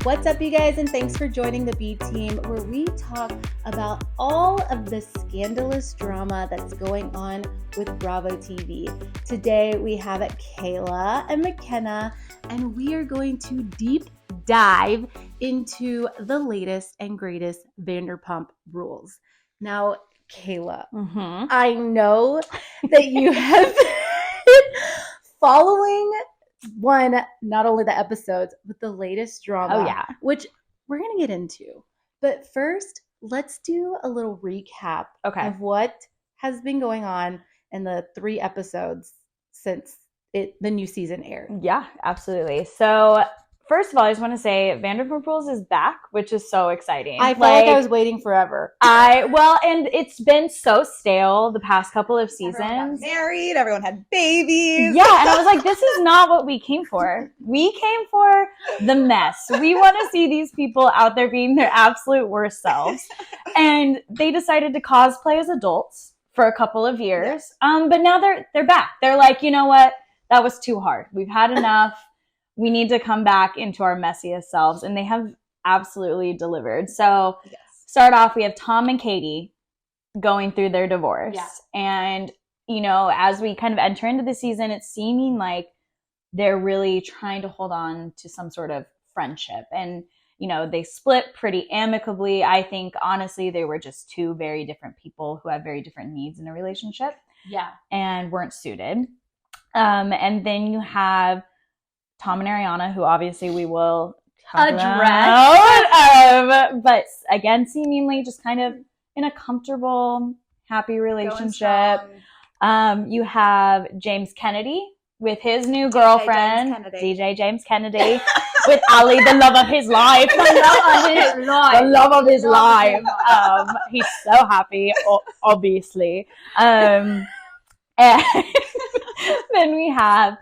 What's up, you guys, and thanks for joining the B Team, where we talk about all of the scandalous drama that's going on with Bravo TV. Today, we have Kayla and McKenna, and we are going to deep dive into the latest and greatest Vanderpump rules. Now, Kayla, I know that you have been following not only the episodes, but the latest drama, which we're going to get into. But first, let's do a little recap of what has been going on in the 3 episodes since the new season aired. Yeah, absolutely. So first of all, I just want to say Vanderpump Rules is back, which is so exciting. I felt like I was waiting forever. And it's been so stale the past couple of seasons. Everyone got married, everyone had babies. Yeah, and I was like, this is not what we came for. We came for the mess. We want to see these people out there being their absolute worst selves. And they decided to cosplay as adults for a couple of years. But now they're back. They're like, you know what? That was too hard. We've had enough. We need to come back into our messiest selves. And they have absolutely delivered. So start off, we have Tom and Katie going through their divorce. Yeah. And, you know, as we kind of enter into the season, it's seeming like they're really trying to hold on to some sort of friendship. And, you know, they split pretty amicably. I think, honestly, they were just 2 very different people who have very different needs in a relationship. Yeah. And weren't suited. And then you have Tom and Ariana, who obviously we will address. But again, seemingly just kind of in a comfortable, happy relationship. You have James Kennedy with his new girlfriend, DJ James Kennedy, with Ali, the love of his life. The love of his life. He's so happy, obviously. And then we have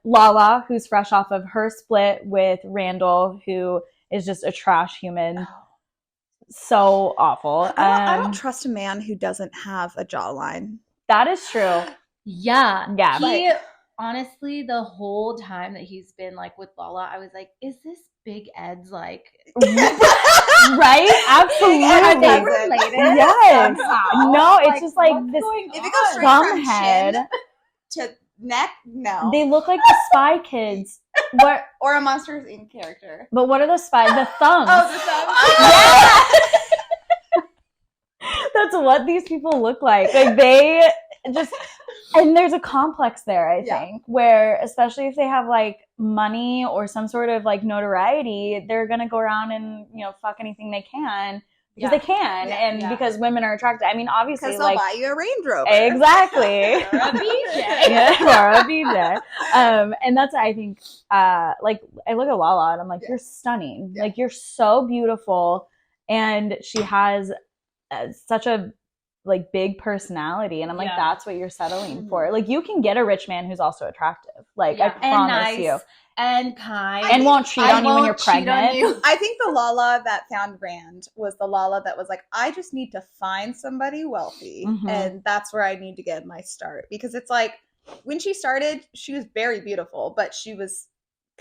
Lala, who's fresh off of her split with Randall, who is just a trash human. So awful. I don't trust a man who doesn't have a jawline. That is true. Yeah. He, honestly, the whole time that he's been like with Lala, I was like, is this Big Ed's like right? Absolutely. Are they related? Yes. Somehow? No, it's just like this If it goes straight from head chin to neck, no. They look like the Spy Kids. What? Or a Monsters Inc. character. But what are the spies? The thumbs. Oh, the thumbs. Yeah. That's what these people look like. Like they just, and there's a complex there, I think, where especially if they have like money or some sort of like notoriety, they're gonna go around and, you know, fuck anything they can. Because they can, because women are attracted. I mean, obviously, because they'll buy you a Range Rover. Exactly. Or a BJ. Or a BJ. And that's, I think, like, I look at Lala and I'm like, you're stunning. Yeah. Like, you're so beautiful. And she has such a, like, big personality. And I'm like, that's what you're settling for. Like, you can get a rich man who's also attractive. Like, I promise you. And kind. And won't cheat on you when you're pregnant. I think the Lala that found Rand was the Lala that was like, I just need to find somebody wealthy. Mm-hmm. And that's where I need to get my start. Because it's like, when she started, she was very beautiful, but she was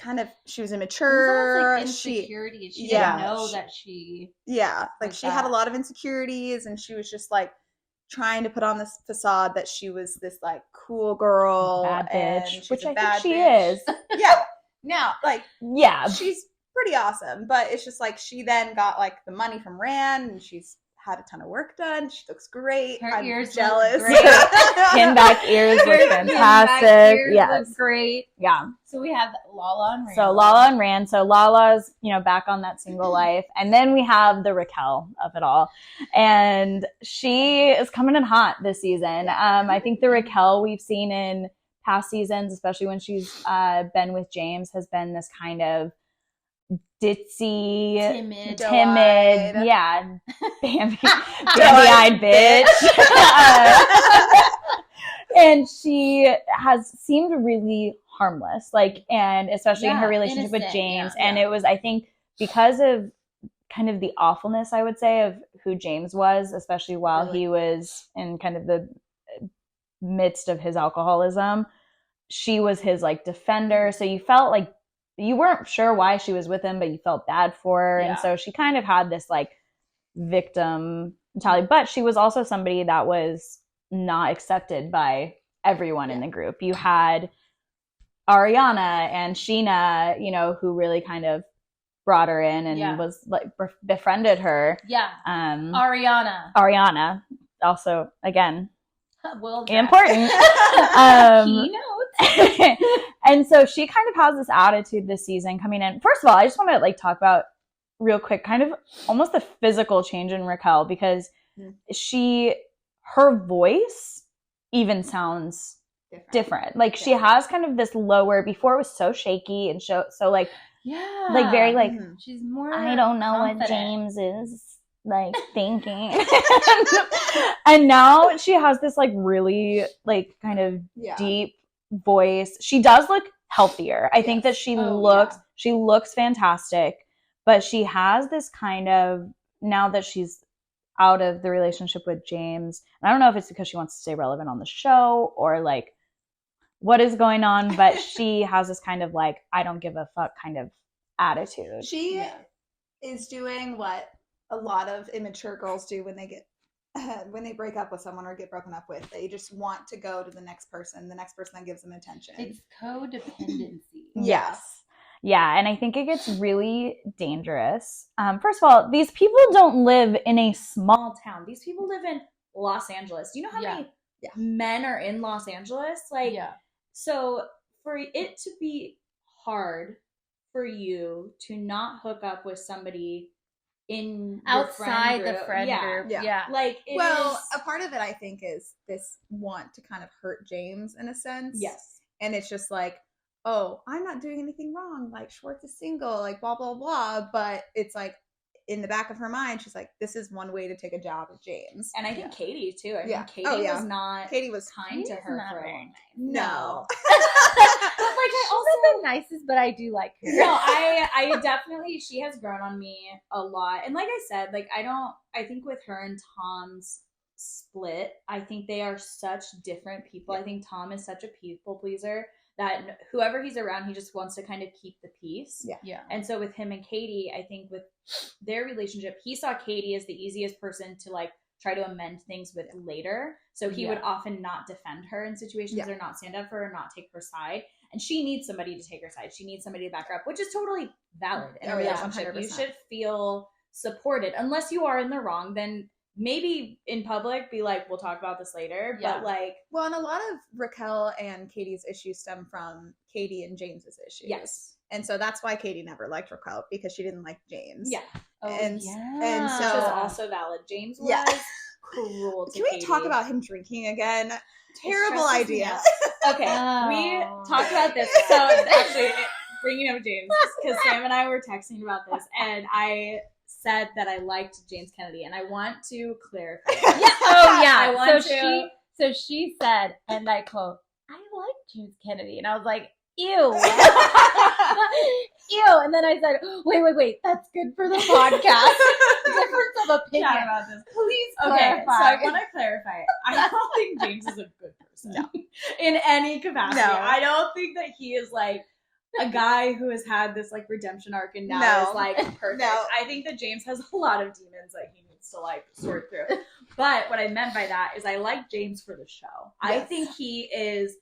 immature. Like insecurity. She didn't know that she... Yeah. Like she had a lot of insecurities and she was just like, trying to put on this facade that she was this like cool girl. Bad bitch. Which I think she bitch. is. Yeah. Now, like, yeah, she's pretty awesome, but it's just like she then got like the money from Rand, and she's had a ton of work done. She looks great. Her I'm ears jealous. Look great. Pin back ears look fantastic. Look great. Yeah. So we have Lala and Rand. So Lala and Rand. So Lala's, you know, back on that single life, and then we have the Raquel of it all, and she is coming in hot this season. I think the Raquel we've seen in past seasons, especially when she's been with James, has been this kind of ditzy, timid, Bambi-eyed bitch. And she has seemed really harmless, like, and especially in her relationship with James. And it was, I think, because of kind of the awfulness, I would say, of who James was, especially while he was in kind of the midst of his alcoholism. She was his like defender. So you felt like you weren't sure why she was with him, but you felt bad for her. Yeah. And so she kind of had this like victim mentality, but she was also somebody that was not accepted by everyone in the group. You had Ariana and Sheena, you know, who really kind of brought her in and was like befriended her. Yeah. Ariana also, again, Well, important. Keynote. And so she kind of has this attitude this season coming in. First of all, I just want to like talk about real quick, kind of almost the physical change in Raquel, because her voice even sounds different. Like she has kind of this lower, before it was so shaky and so like, like very like, she's more, I don't know confident. what James is like thinking. And now she has this like really like kind of deep voice. She does look healthier. I think that she looks fantastic, but she has this kind of, now that she's out of the relationship with James, and I don't know if it's because she wants to stay relevant on the show or like what is going on, but she has this kind of like, I don't give a fuck kind of attitude. She is doing what a lot of immature girls do when they get when they break up with someone or get broken up with. They just want to go to the next person that gives them attention. It's codependency. Yes. Yeah, and I think it gets really dangerous. First of all, these people don't live in a small town. These people live in Los Angeles. Do you know how many men are in Los Angeles? Like, so for it to be hard for you to not hook up with somebody in outside the friend group. Like, a part of it, I think, is this want to kind of hurt James in a sense. Yes. And it's just like, oh, I'm not doing anything wrong. Like, Schwartz is single, like, blah, blah, blah. But it's like, in the back of her mind, she's like, this is one way to take a jab at James. And I think Katie, too. I mean, Katie was kind to her for a long time. No. Like, I also the nicest, but I do like her. No, I definitely, she has grown on me a lot. And like I said, like, I think with her and Tom's split, I think they are such different people. I think Tom is such a people pleaser that whoever he's around, he just wants to kind of keep the peace. Yeah. And so with him and Katie, I think with their relationship, he saw Katie as the easiest person to like try to amend things with later. So he would often not defend her in situations or not stand up for her, not take her side. And she needs somebody to take her side. She needs somebody to back her up, which is totally valid in a relationship. 100%. You should feel supported. Unless you are in the wrong, then maybe in public be like, we'll talk about this later. But like, well, and a lot of Raquel and Katie's issues stem from Katie and James's issues. Yes. And so that's why Katie never liked Raquel, because she didn't like James. Yeah. And so which is also valid. James was cruel to Can we Katie. talk about him drinking again? Terrible idea. Okay, we talked about this. So actually, bringing up James, because Sam and I were texting about this, and I said that I liked James Kennedy, and I want to clarify. So she said, and I quote, I like James Kennedy, and I was like, ew. Ew. And then I said, wait, that's good for the podcast. Difference of opinion. Chat about this. Please clarify. clarify. So I want to clarify. I don't think James is a good person in any capacity. No. I don't think that he is like a guy who has had this like redemption arc and now is like perfect. No. I think that James has a lot of demons that he needs to like sort through. But what I meant by that is I like James for the show. I think he is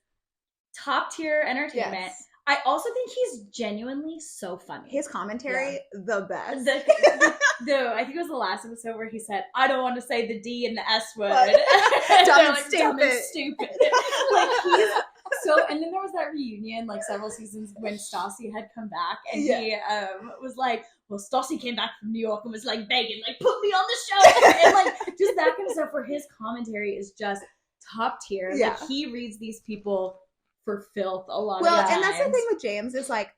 top tier entertainment. Yes. I also think he's genuinely so funny. His commentary, the best. I think it was the last episode where he said, I don't want to say the D and the S word. Dumb and stupid. Like, he's so, and then there was that reunion, like several seasons when Stassi had come back, and he was like, well, Stassi came back from New York and was like begging, like, put me on the show. And like, just that kind of stuff where his commentary is just top tier. Yeah. Like, he reads these people for filth a lot of Well, times. and that's the thing with James is like,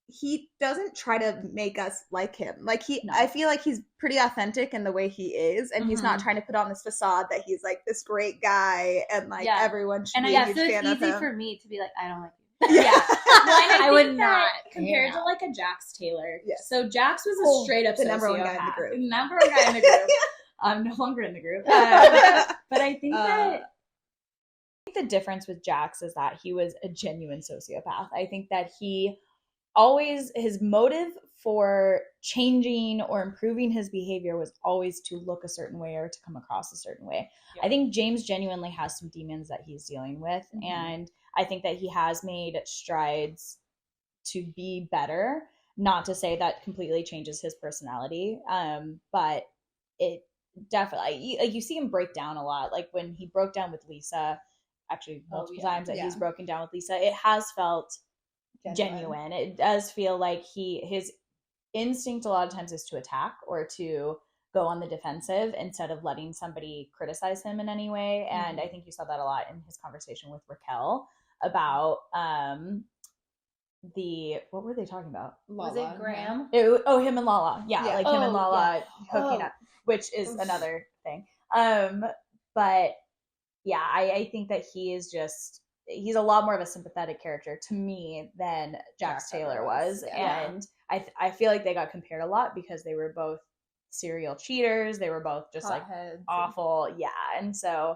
he doesn't try to make us like him. Like I feel like he's pretty authentic in the way he is, and he's not trying to put on this facade that he's like this great guy and like everyone should be a huge fan of him. It's easy for me to be like, I don't like Well, and I would think not that compared to like a Jax Taylor. Yes. So Jax was a straight up the sociopath. number one guy in the group. Number one guy in the group. I'm no longer in the group. But I think that the difference with Jax is that he was a genuine sociopath. I think that he always, his motive for changing or improving his behavior was always to look a certain way or to come across a certain way. Yeah. I think James genuinely has some demons that he's dealing with. Mm-hmm. And I think that he has made strides to be better. Not to say that completely changes his personality, but it definitely, you see him break down a lot. Like when he broke down with Lisa, actually multiple times that he's broken down with Lisa, it has felt genuine. It does feel like his instinct a lot of times is to attack or to go on the defensive instead of letting somebody criticize him in any way. Mm-hmm. And I think you saw that a lot in his conversation with Raquel about what were they talking about? Lala. Was it Graham? Him and Lala. Yeah. Like him and Lala hooking up, which is another thing. But yeah, I think that he's a lot more of a sympathetic character to me than Jax Taylor was. Yeah. And I feel like they got compared a lot because they were both serial cheaters. They were both just like awful. Yeah. And so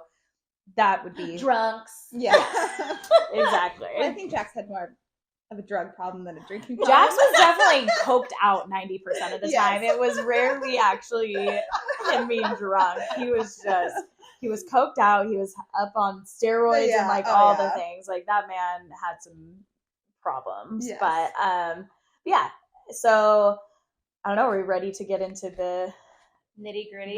that would be drunks. Yeah. Exactly. I think Jax had more of a drug problem than a drinking problem. Jax was definitely coked out 90% of the time. It was rarely actually him being drunk. He was coked out. He was up on steroids and like all the things. Like that man had some problems. Yes. But yeah. So I don't know. Are we ready to get into the nitty gritty?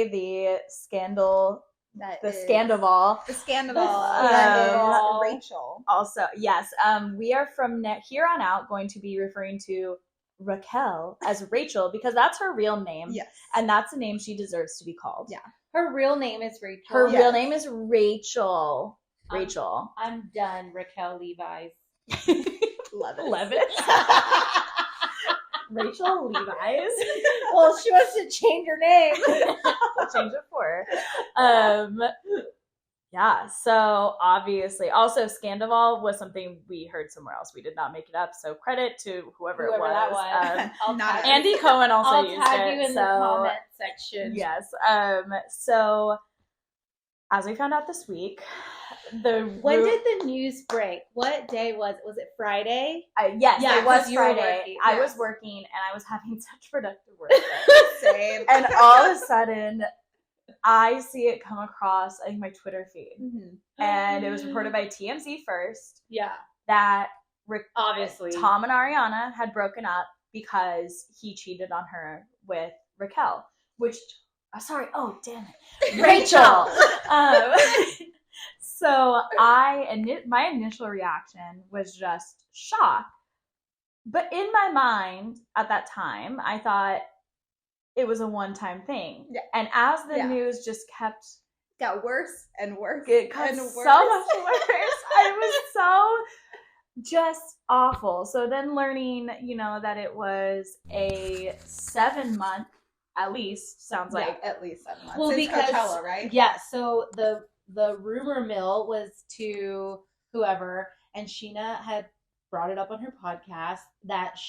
The scandal. SCANDOVAL. The SCANDOVAL. Rachel. Also, yes. We are from here on out going to be referring to Raquel as Rachel because that's her real name. Yes. And that's the name she deserves to be called. Yeah. Her real name is Rachel. Her real name is Rachel. Rachel. I'm done. Raquel Levi's. Levis. Rachel Levi's. Well, she wants to change her name. I'll change it for her. Yeah, so obviously, also SCANDOVAL was something we heard somewhere else. We did not make it up, so credit to whoever it was. That was. Andy Cohen also I'll used tag it. you in the comment section. Yes. So as we found out this week, when did the news break? What day was it? Was it Friday? Yes, it was Friday. I was working and I was having such productive work. Same. And all of a sudden, I see it come across, I think, my Twitter feed. Mm-hmm. And it was reported by TMZ first. Yeah. That obviously Tom and Ariana had broken up because he cheated on her with Raquel. Oh, damn it. Rachel! So my initial reaction was just shock. But in my mind at that time, I thought it was a one-time thing. Yeah. And as the news just got worse and worse. It got so much worse. It was so just awful. So then learning, that it was a 7-month, at least, sounds like. At least 7 months. Well, since because Coachella, right? Yeah, so the rumor mill was to whoever, and Sheena had brought it up on her podcast that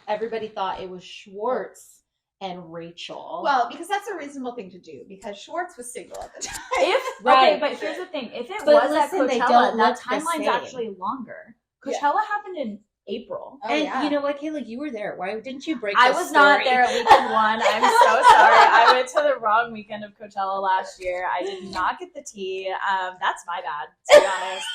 everybody thought it was Schwartz and Rachel. Well, because that's a reasonable thing to do, because Schwartz was single at the time. Okay, but here's the thing. If it was at Coachella, that timeline's actually longer. Coachella happened in April. You know what, Kayla? You were there. Why didn't you break I was not there at weekend 1. I'm so sorry. I went to the wrong weekend of Coachella last year. I did not get the tea. That's my bad, to be honest.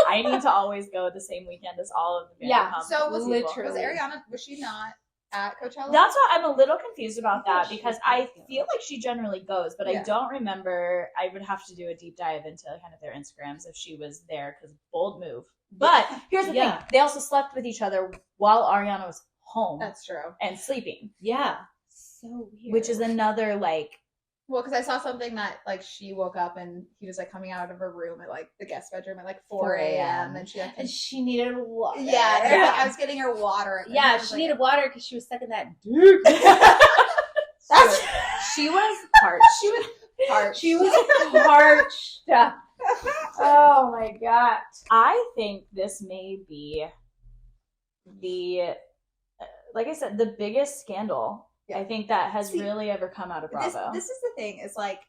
I need to always go the same weekend as all of the Vanderpump. So was Ariana, was she not at Coachella? That's why I'm a little confused about that, because I feel like she generally goes, but I don't remember. I would have to do a deep dive into kind of their Instagrams if she was there, because bold move. But here's the thing. They also slept with each other while Ariana was home. That's true. And sleeping. Yeah. So weird. Which is another, well, because I saw something that, she woke up and he was, coming out of her room at, the guest bedroom at, 4 a.m. And she needed water. Yeah. I was getting her water. Yeah, she needed water because she was stuck in that dirt. She was parched. She was parched. Oh, my God. I think this may be like I said, the biggest scandal I think that has really ever come out of Bravo. This is the thing, is like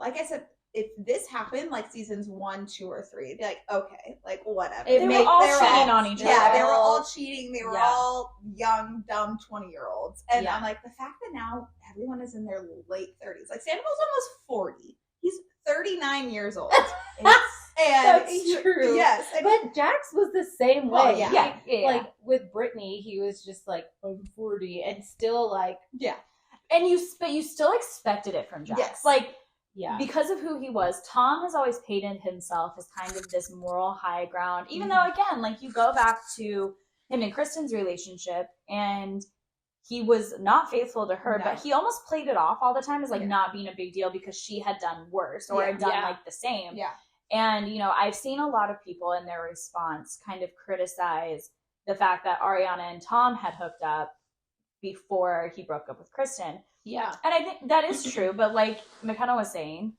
I said, if this happened like seasons 1, 2, or 3, it'd be like, okay, like whatever. They were all cheating on each other. Yeah, they were all cheating. They were all young, dumb 20-year-olds. And I'm like, the fact that now everyone is in their late 30s. Like Sandoval's almost 40. He's 39 years old. That's true. Yes. But Jax was the same way. Well, yeah. Like with Brittany, he was just like, I'm 40 and still like. Yeah. And but you still expected it from Jax. Yes. Like, because of who he was, Tom has always painted himself as kind of this moral high ground, even though, again, like you go back to him and Kristen's relationship and he was not faithful to her, but he almost played it off all the time as like not being a big deal because she had done worse or had done like the same. Yeah. And, you know, I've seen a lot of people in their response kind of criticize the fact that Ariana and Tom had hooked up before he broke up with Kristen. Yeah. And I think that is true, but like McKenna was saying,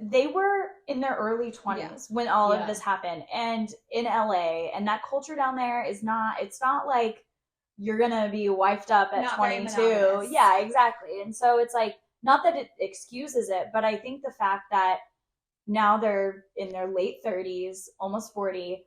they were in their early 20s when all of this happened. And in LA, and that culture down there it's not like you're going to be wifed up at 22. Yeah, exactly. And so it's like, not that it excuses it, but I think the fact that now they're in their late 30s, almost 40,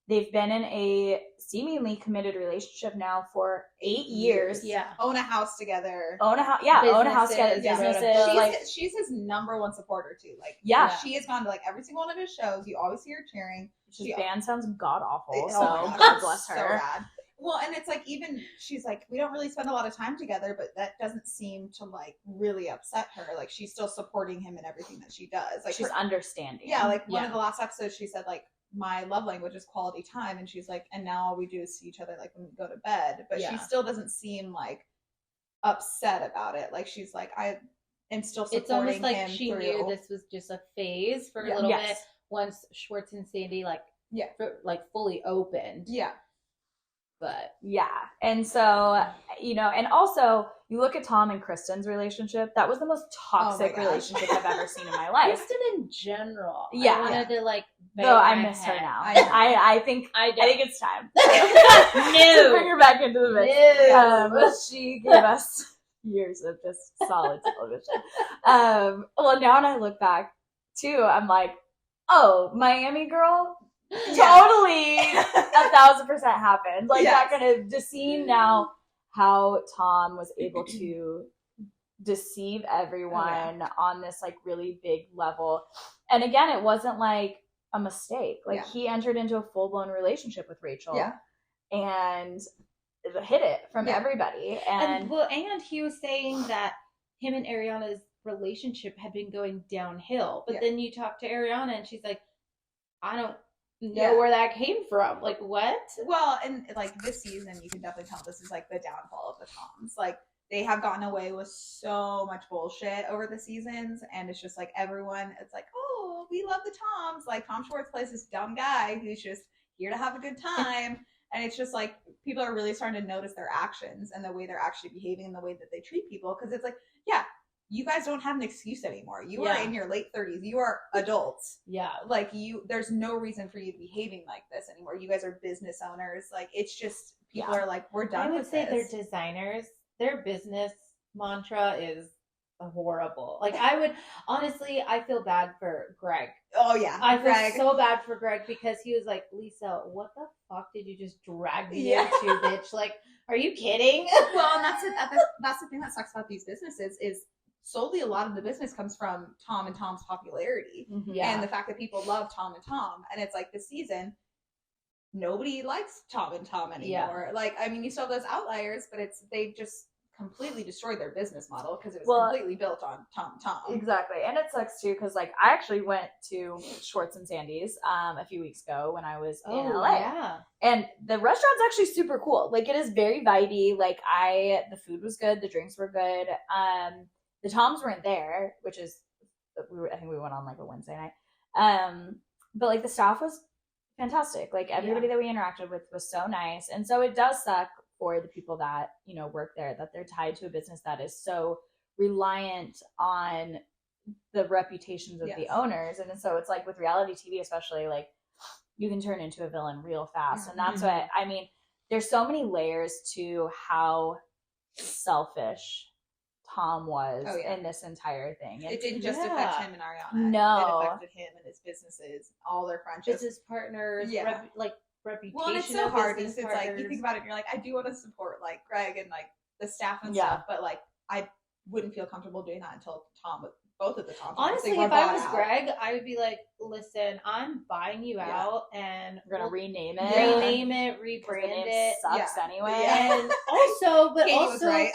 they've been in a seemingly committed relationship now for 8 years. Yeah. Own a house together. Own a house together. Businesses. She's his number one supporter too. Like, she has gone to like every single one of his shows. You always see her cheering. His band sounds god awful. So God bless her. So bad. Well, and it's like, even she's like, we don't really spend a lot of time together, but that doesn't seem to like really upset her. Like, she's still supporting him in everything that she does. Like, she's understanding. Yeah. Like one of the last episodes, she said like, my love language is quality time, and she's like, and now all we do is see each other like when we go to bed, but she still doesn't seem like upset about it. Like, she's like, I am still supporting him. It's almost like she knew this was just a phase for a little bit once Schwartz and Sandy fully opened. Yeah. But and so, you know, and also you look at Tom and Kristen's relationship, that was the most toxic relationship I've ever seen in my life. Kristen in general. Yeah. I wanted to like, though I miss her now. I think it's time. No. Bring her back into the mix. She gave us years of just solid television. Well, now when I look back too, I'm like, oh, Miami girl, totally 1,000% happened. Like that kind of just seeing now how Tom was able to deceive everyone on this like really big level. And again, it wasn't like a mistake. Like he entered into a full-blown relationship with Rachel and hid it from everybody. And he was saying that him and Ariana's relationship had been going downhill. But then you talk to Ariana and she's like, I don't know where that came from. Like, what? Well, and like this season, you can definitely tell this is like the downfall of the Toms. Like, they have gotten away with so much bullshit over the seasons, and it's just like everyone, it's like, oh, we love the Toms. Like, Tom Schwartz plays this dumb guy who's just here to have a good time. And it's just like, people are really starting to notice their actions and the way they're actually behaving and the way that they treat people. Because it's like, you guys don't have an excuse anymore. You are in your late 30s. You are adults. Yeah. Like, there's no reason for you to be behaving like this anymore. You guys are business owners. Like, it's just, people are like, we're done with this. I would say they're designers. Their business mantra is horrible. Like, I feel bad for Greg. Oh, yeah. I feel so bad for Greg because he was like, Lisa, what the fuck did you just drag me into, bitch? Like, are you kidding? Well, and that's the thing that sucks about these businesses is solely a lot of the business comes from Tom and Tom's popularity. And the fact that people love Tom and Tom. And it's like, this season, nobody likes Tom and Tom anymore. Like, I mean, you still have those outliers, but they just completely destroyed their business model because it was completely built on Tom and Tom. Exactly. And it sucks too because like I actually went to Schwartz and Sandy's a few weeks ago when I was in LA. Yeah. And the restaurant's actually super cool. Like, it is very vibey. Like, the food was good, the drinks were good. The Toms weren't there, which is I think we went on like a Wednesday night. But like the staff was fantastic. Like, everybody that we interacted with was so nice. And so it does suck for the people that, you know, work there, that they're tied to a business that is so reliant on the reputations of the owners. And so it's like with reality TV, especially, like, you can turn into a villain real fast. And that's what, I mean, there's so many layers to how selfish Tom was Oh, yeah. in this entire thing. It didn't just Yeah. affect him and Ariana. No. It affected him and his businesses, all their friendships. Business partners, Yeah. reputation. Well, and it's so hard because business it's like, you partners. think about it and you're like, I do want to support like Greg and like the staff and Yeah. stuff, but like I wouldn't feel comfortable doing that until both of the Toms. Honestly, if I was Greg, I would be like, listen, I'm buying you out and We're gonna rename it. rename it, 'Cause the rebrand name it. sucks anyway. Yeah. And also, but Katie was also, right.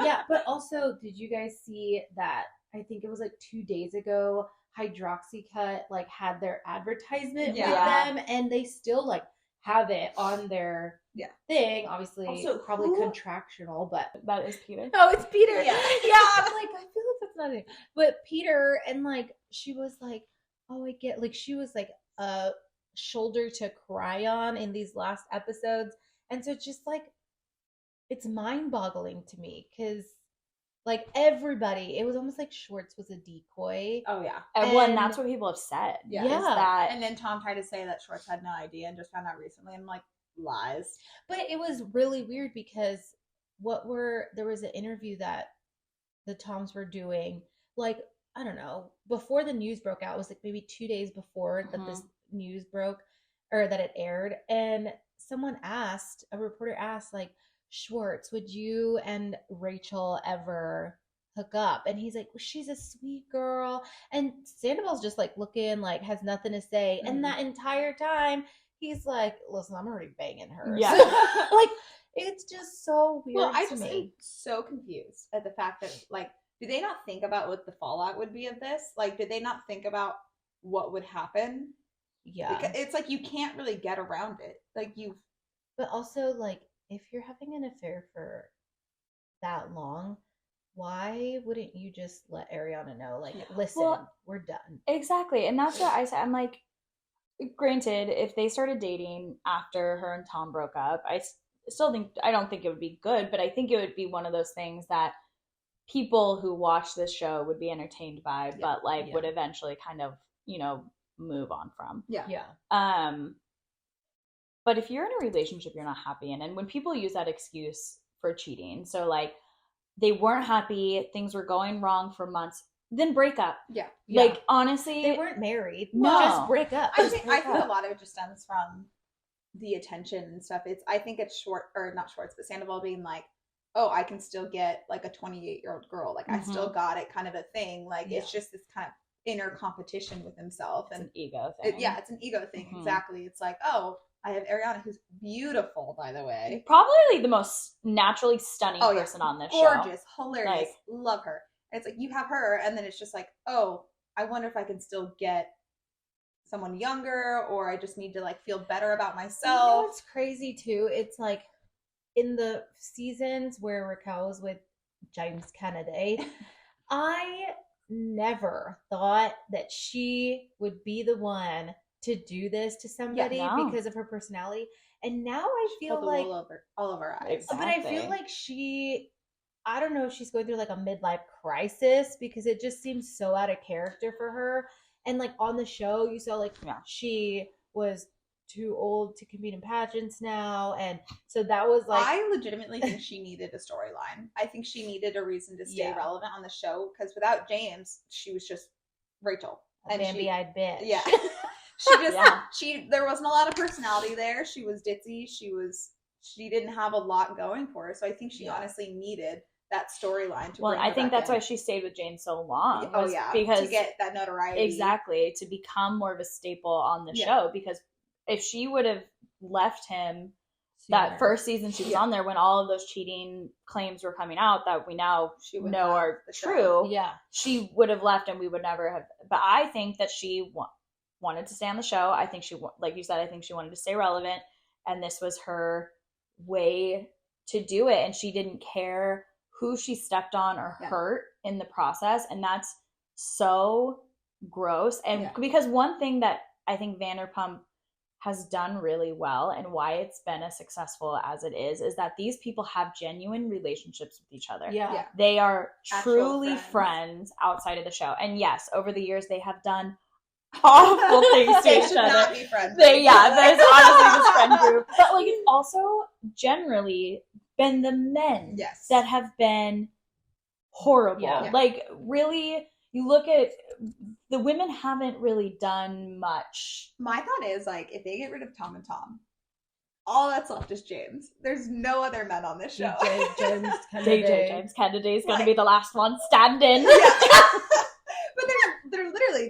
yeah, but also, did you guys see that? I think it was like 2 days ago. Hydroxycut like had their advertisement with Yeah. them, and they still like have it on their thing. Obviously, Also, probably contractual, but That is Peter. oh, it's Peter. Yeah. I'm like, I feel like that's not it. But Peter, and like, she was like, oh, I get, like, she was like a shoulder to cry on in these last episodes. And so it's just like, it's mind boggling to me because, like, everybody, it was almost like Schwartz was a decoy. Oh yeah. And that's what people have said. Yeah. Is that And then Tom tried to say that Schwartz had no idea and just found out recently. I'm like, lies. But it was really weird because there was an interview that the Toms were doing, like, I don't know, before the news broke out. It was like maybe 2 days before that this news broke, or that it aired. And a reporter asked, like, Schwartz, would you and Rachel ever hook up? And he's like, well, she's a sweet girl. And Sandoval's just like looking like has nothing to say. And that entire time he's like, listen, I'm already banging her. Yeah. So, like, it's just so weird. Well, I to just am me. so confused at the fact that, like, do they not think about what the fallout would be of this? Like, did they not think about what would happen? Yeah. Because it's like you can't really get around it. Like, But also, like, if you're having an affair for that long, why wouldn't you just let Ariana know? Like, listen, we're done. exactly? And that's what I said. I'm like, granted, if they started dating after her and Tom broke up, I don't think it would be good, but I think it would be one of those things that people who watch this show would be entertained by, but like would eventually kind of, move on from. Yeah. But if you're in a relationship you're not happy in, and when people use that excuse for cheating, so like they weren't happy, things were going wrong for months, then break up. Yeah. Like, honestly, They weren't married. No. Just break up. I think a lot of it just stems from the attention and stuff. I think it's not Schwartz, but Sandoval being like, oh, I can still get like a 28-year-old girl. Like, I still got it, kind of a thing. Like, it's just this kind of inner competition with himself. it's And an ego thing. it's an ego thing. Exactly. It's like, oh, I have Ariana, who's beautiful, by the way. Probably like the most naturally stunning person on this show. Gorgeous, hilarious, love her. And it's like, you have her, and then it's just like, oh, I wonder if I can still get someone younger, or I just need to like feel better about myself. You know what's crazy too? It's like in the seasons where Raquel was with James Kennedy, I never thought that she would be the one to do this to somebody because of her personality. And now I feel like all of our eyes. But I feel like I don't know if she's going through like a midlife crisis, because it just seems so out of character for her. And like on the show, you saw like she was too old to compete in pageants now. And so that was like, I legitimately think she needed a storyline. I think she needed a reason to stay relevant on the show, because without James, she was just Rachel. a Bambi-eyed bitch. Yeah. There wasn't a lot of personality there. She was ditzy. She didn't have a lot going for her. So I think she honestly needed that storyline to bring her I think back that's in. why she stayed with Jane so long. Because to get that notoriety. Exactly, to become more of a staple on the show. Because if she would have left him that first season she was on there, when all of those cheating claims were coming out that we now know are true, she would have left, and we would never have. But I think that she wanted to stay on the show. I think she, like you said, I think she wanted to stay relevant, and this was her way to do it. And she didn't care who she stepped on or hurt in the process. And that's so gross. And because one thing that I think Vanderpump has done really well, and why it's been as successful as it is that these people have genuine relationships with each other. They are truly friends outside of the show. And yes, over the years they have done awful things to each other. Not be friends. There's honestly this friend group. But like, it's also generally been the men that have been horrible. Yeah. Like, really, you look at the women haven't really done much. My thought is, like, if they get rid of Tom and Tom, all that's left is James. There's no other men on this show. James DJ James Kennedy is going to Like- be the last one standing. But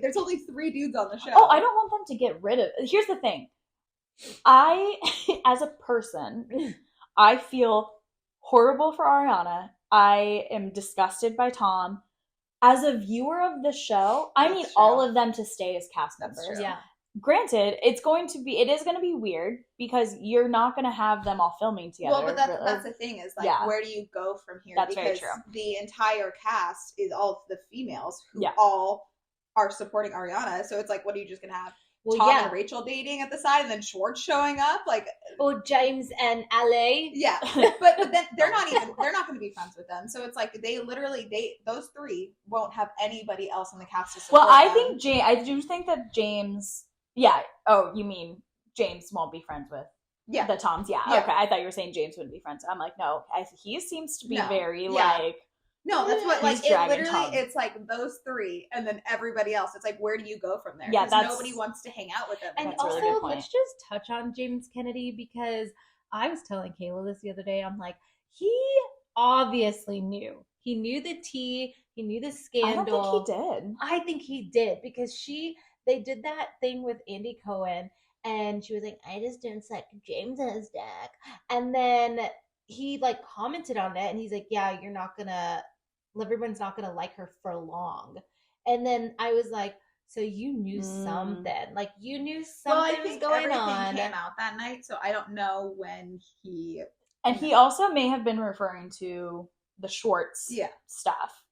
there's only 3 dudes on the show. Oh, I don't want them to get rid of. Here's the thing. I, as a person, I feel horrible for Ariana. I am disgusted by Tom. As a viewer of the show, I That's need true. all of them to stay as cast That's members. true. Yeah. Granted, it is going to be weird because you're not going to have them all filming together. Well, but that's the thing is, like, Yeah. where do you go from here? That's very because true. the entire cast is all of the females who Yeah. all are supporting Ariana. So it's like, what are you just going to have? Well, Tom yeah. and Rachel dating at the side and then Schwartz showing up? Like, Or James and Ale. yeah. But then they're not going to be friends with them. So it's like they literally those 3 won't have anybody else in the cast to support Well, I them. think I do think that James. Yeah. Oh, you mean James won't be friends with Yeah. the Toms? Yeah. Yeah. Okay. I thought you were saying James wouldn't be friends. I'm like, no. He seems to be No. very Yeah. like. No, that's what, like, He's it dragging literally, Tom. it's like those 3 and then everybody else. It's like, where do you go from there? Yeah, 'Cause that's- nobody wants to hang out with them. And That's a also, really good point. let's just touch on James Kennedy because I was telling Kayla this the other day. I'm like, he obviously knew. He knew the tea. He knew the I scandal. don't think he did. I think he did because they did that thing with Andy Cohen and she was like, I just didn't suck James's dick. And then he like commented on it and he's like, yeah, everyone's not gonna like her for long. And then I was like, so you knew something. Like you knew something was going everything on. came out that night, so I don't know when he. And he also may have been referring to the Schwartz stuff,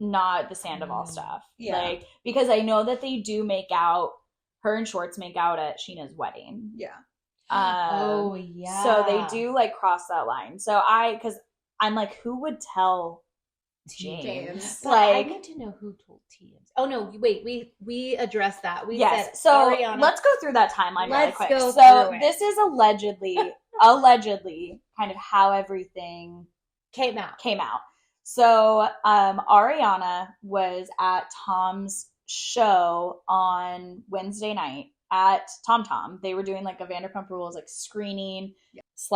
not the Sandoval stuff. Yeah. Like, because I know that they do her and Schwartz make out at Sheena's wedding. Yeah. Oh yeah. So they do like cross that line. So because I'm like, who would tell James? But I Like, need to know who told James. Oh no, wait, we addressed that. We yes. said So Ariana. let's go through that timeline really Let's quick. go So through it. this is allegedly kind of how everything came out. came out. So Ariana was at Tom's show on Wednesday night at Tom Tom. They were doing like a Vanderpump Rules like screening /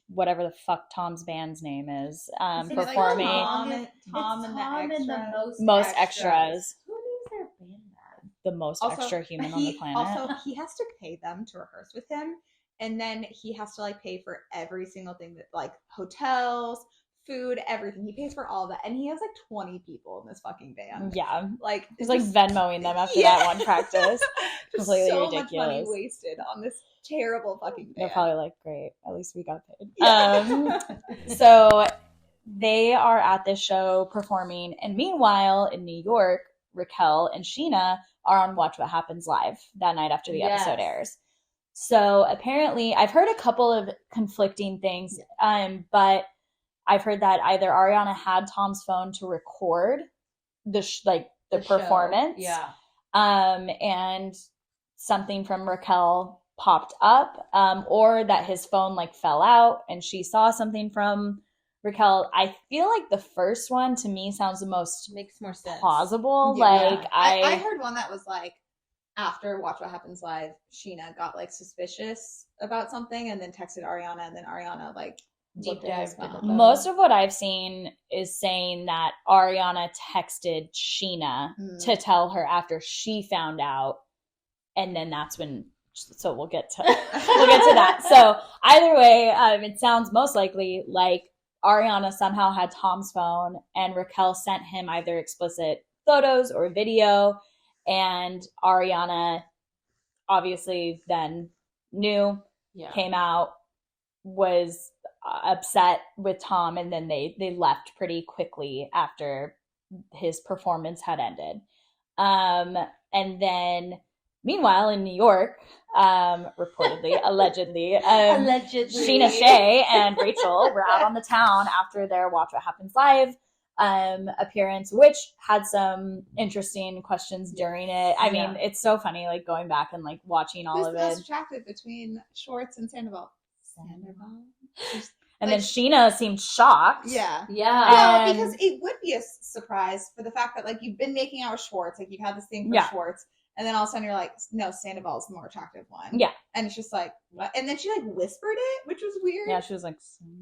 whatever the fuck Tom's band's name is, performing Tom and the most extras. Who names their band that? The most extra human on the planet. Also, he has to pay them to rehearse with him, and then he has to like pay for every single thing that like hotels, food, everything. He pays for all that, and he has like 20 people in this fucking band. Yeah. Like He's like just- Venmoing them after that one practice. just Completely so ridiculous. much money wasted on this terrible fucking band. They're probably like, great, at least we got paid. Yeah. So they are at this show performing, and meanwhile in New York, Raquel and Sheena are on Watch What Happens Live that night after the episode airs. So apparently, I've heard a couple of conflicting things, but I've heard that either Ariana had Tom's phone to record the performance, and something from Raquel popped up, or that his phone like fell out and she saw something from Raquel. I feel like the first one to me sounds the most Makes more sense. plausible. Yeah. Like I heard one that was like, after Watch What Happens Live, Sheena got like suspicious about something and then texted Ariana, and then Ariana like Deep looked at his dived in the phone. phone. most of what I've seen is saying that Ariana texted Sheena to tell her after she found out, and then that's when. So we'll get to that. So either way, it sounds most likely like Ariana somehow had Tom's phone, and Raquel sent him either explicit photos or video, and Ariana obviously then knew, came out, was upset with Tom, and then they left pretty quickly after his performance had ended. And then meanwhile in New York, reportedly, allegedly, Sheena Shea and Rachel were out on the town after their Watch What Happens Live appearance, which had some interesting questions during it. I mean, it's so funny, like going back and like watching all Who's of the most it. attractive between Schwartz and Sandoval? Sandoval. And Like, then Sheena seemed shocked. Yeah. Yeah. Well, And- because it would be a surprise for the fact that, like, you've been making out with Schwartz, like, you've had this thing for Yeah. Schwartz, and then all of a sudden you're like, no, Sandoval is the more attractive one. Yeah. And it's just like, what? And then she, like, whispered it, which was weird. Yeah, she was like,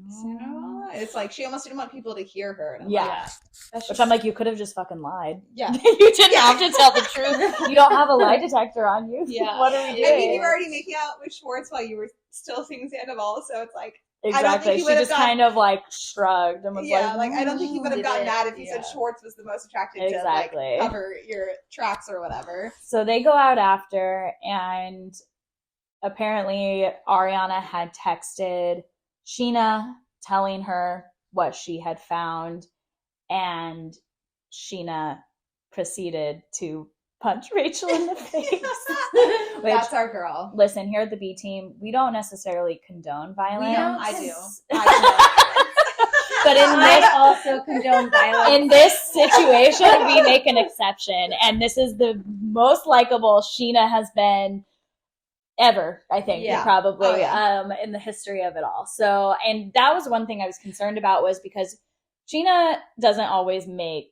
Sandoval? It's like, she almost didn't want people to hear her. And I'm Yeah. like, that's which just, I'm like, you could have just fucking lied. yeah. You didn't have to tell the truth. You don't have a lie detector on you. Yeah. What are we doing? I mean, you were already making out with Schwartz while you were still seeing Sandoval, so it's like, Exactly. he She would've just gotten- kind of like shrugged and was yeah, like, I don't think he "Mm." would have Did gotten it, mad if he said yeah. Schwartz was the most attractive Exactly. to, like, cover your tracks or whatever. So they go out after, and apparently Ariana had texted Sheena telling her what she had found, and Sheena proceeded to punch Rachel in the face. Which, That's our girl. listen, here at the B team, we don't necessarily condone violence. I do. But in I this also condone violence. in this situation, we make an exception, and this is the most likable Sheena has been ever, I think, Yeah. probably, Oh, yeah. in the history of it all. So, and that was one thing I was concerned about, was because Sheena doesn't always make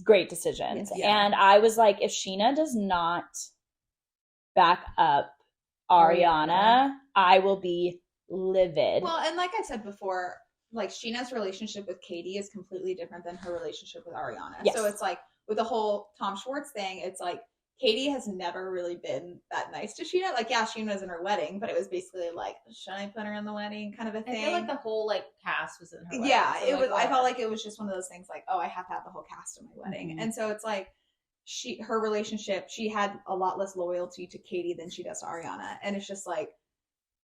great decisions. Yeah. And I was like, if Sheena does not back up Ariana, I will be livid. Well, and like I said before, like, Sheena's relationship with Katie is completely different than her relationship with Ariana. Yes. So it's like, with the whole Tom Schwartz thing, it's like, Katie has never really been that nice to Sheena. Like, yeah, Sheena was in her wedding, but it was basically like, should I put her in the wedding kind of a I thing. feel like the whole like cast was in her wedding. Yeah, so, it like, was. I whatever. felt like it was just one of those things like, oh, I have to have the whole cast at my wedding. Mhm. And so it's like, her relationship, she had a lot less loyalty to Katie than she does to Ariana. And it's just like,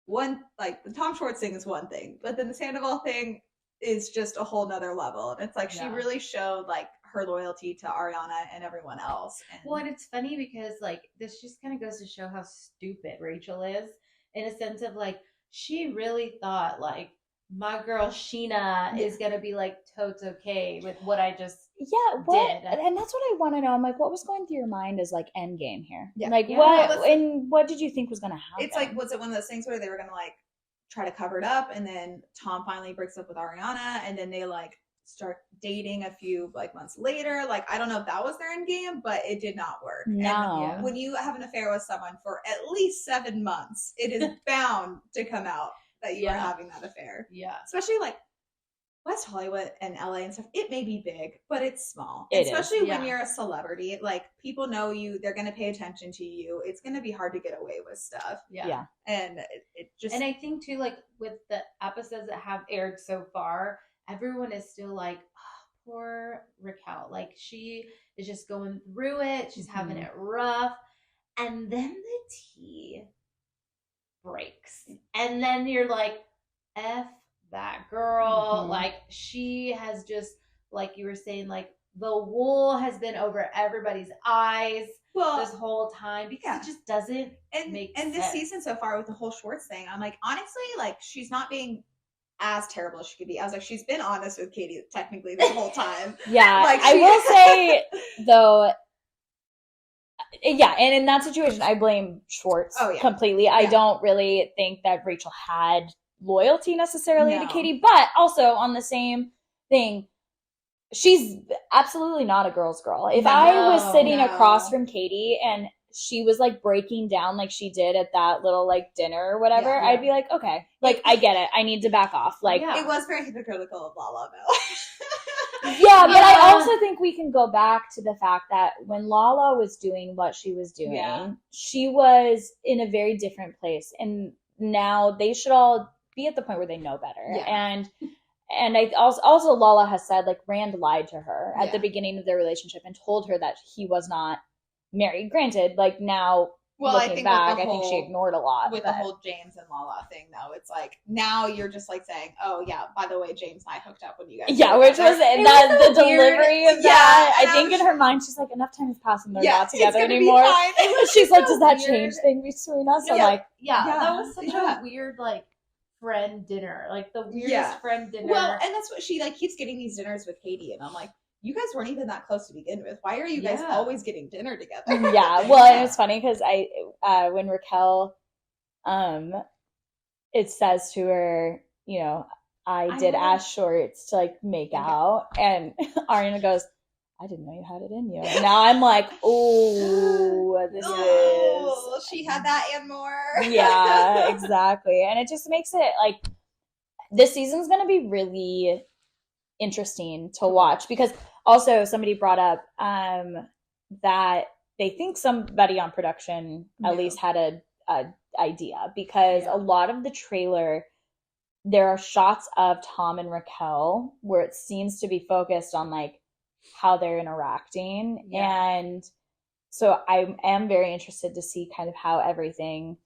like, the Tom Schwartz thing is one thing, but then the Sandoval thing is just a whole nother level. And it's like, she Yeah. really showed like her loyalty to Ariana and everyone else. And Well, and it's funny because like this just kind of goes to show how stupid Rachel is, in a sense of like she really thought like my girl Sheena is gonna be like totes okay with what I just Yeah, what? did. And that's what I want to know. I'm like, what was going through your mind as like end game here? Yeah. Like, Yeah. what did you think was going to happen? it's like, was it one of those things where they were going to like try to cover it up, and then Tom finally breaks up with Ariana, and then they like start dating a few like months later? Like, I don't know if that was their end game, but it did not work. No. And when you have an affair with someone for at least 7 months, it is bound to come out that you are Yeah. having that affair. yeah. Especially like West Hollywood and LA and stuff. It may be big, but it's small. It is, Especially when yeah. you're a celebrity. Like, people know you, they're going to pay attention to you. It's going to be hard to get away with stuff. Yeah. And it just. And I think too, like with the episodes that have aired so far, everyone is still like, oh, poor Raquel. Like she is just going through it. She's having Mhm. it rough. And then the tea breaks. And then you're like, F that girl. Mhm. Like she has just, like you were saying, like the wool has been over everybody's eyes well, this whole time because yeah. it just doesn't and make this sense. season so far with the whole Schwartz thing, I'm like, honestly, like, she's not being as terrible as she could be. I was like, she's been honest with Katie technically the whole time. Yeah, Like, I she- will say though, yeah, and in that situation, I blame Schwartz Oh, yeah. completely. I Yeah. don't really think that Rachel had loyalty necessarily No. to Katie, but also on the same thing, she's absolutely not a girl's girl. If I was No, sitting no. across from Katie and she was like breaking down like she did at that little like dinner or whatever, Yeah. I'd be like, okay, like I get it. I need to back off. Like, Yeah. It was very hypocritical of Lala, though. yeah, but I Yeah. also think we can go back to the fact that when Lala was doing what she was doing, Yeah. she was in a very different place. And now they should all be at the point where they know better. Yeah. And I also Lala has said like Rand lied to her at Yeah. the beginning of their relationship and told her that he was not married. Granted, like now Well, I looking think back, with I the think she whole- ignored a lot. with but- the whole James and Lala thing, though, it's like, now you're just like saying, oh yeah, by the way, James and I hooked up when you guys Yeah, were which together. was It that was the so weird. delivery of Yeah, that. and I I think was- in her mind, she's like, enough time has passed and they're Yeah, not it's together gonna be anymore. fine. She's like, so does that weird. change things between us? I'm Yeah. like, Yeah, Yeah, that was such yeah. a weird like friend dinner, like the weirdest Yeah. friend dinner. Well, and that's what she like keeps getting these dinners with Katie, and I'm like, you guys weren't even that close to begin with. Why are you guys Yeah. always getting dinner together? yeah. Well, and it's funny because when Raquel, it says to her, you know, I did haven't- ask shorts to like make out, and Ariana goes, I didn't know you had it in you. And now I'm like, oh, this is. She had that and more. Yeah, exactly. And it just makes it like this season's going to be really interesting to watch, because also somebody brought up that they think somebody on production at least had a idea, because a lot of the trailer, there are shots of Tom and Raquel where it seems to be focused on like how they're interacting. And so I am very interested to see kind of how everything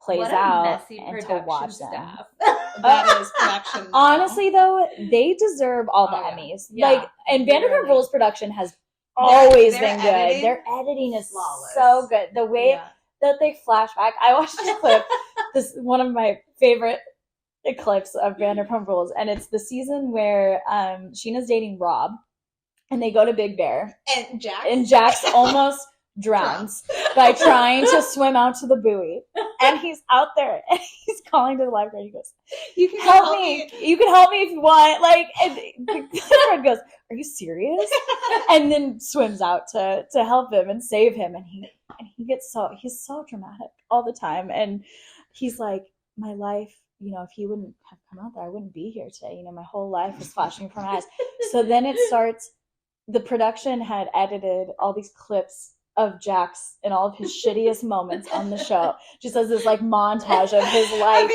plays What a out messy and to production watch staff. them. That is production. Honestly, though, they deserve all the Emmys. Yeah. Like, and Vanderpump Literally. Rules production has always their been good. editing, Their editing is flawless. so good. The way that they flash back. I watched this clip. This one of my favorite clips of Vanderpump Rules, and it's the season where Sheena's dating Rob, and they go to Big Bear, And Jax almost drowns by trying to swim out to the buoy, and he's out there and he's calling to the lifeguard. He goes, You can help me. You can help me if you want. Like, and the lifeguard goes, are you serious? And then swims out to help him and save him. And he gets he's so dramatic all the time. And he's like, my life, you know, if he wouldn't have come out there, I wouldn't be here today. You know, my whole life is flashing before my eyes. So then it starts, the production had edited all these clips of Jax and all of his shittiest moments on the show, just as this like montage of his life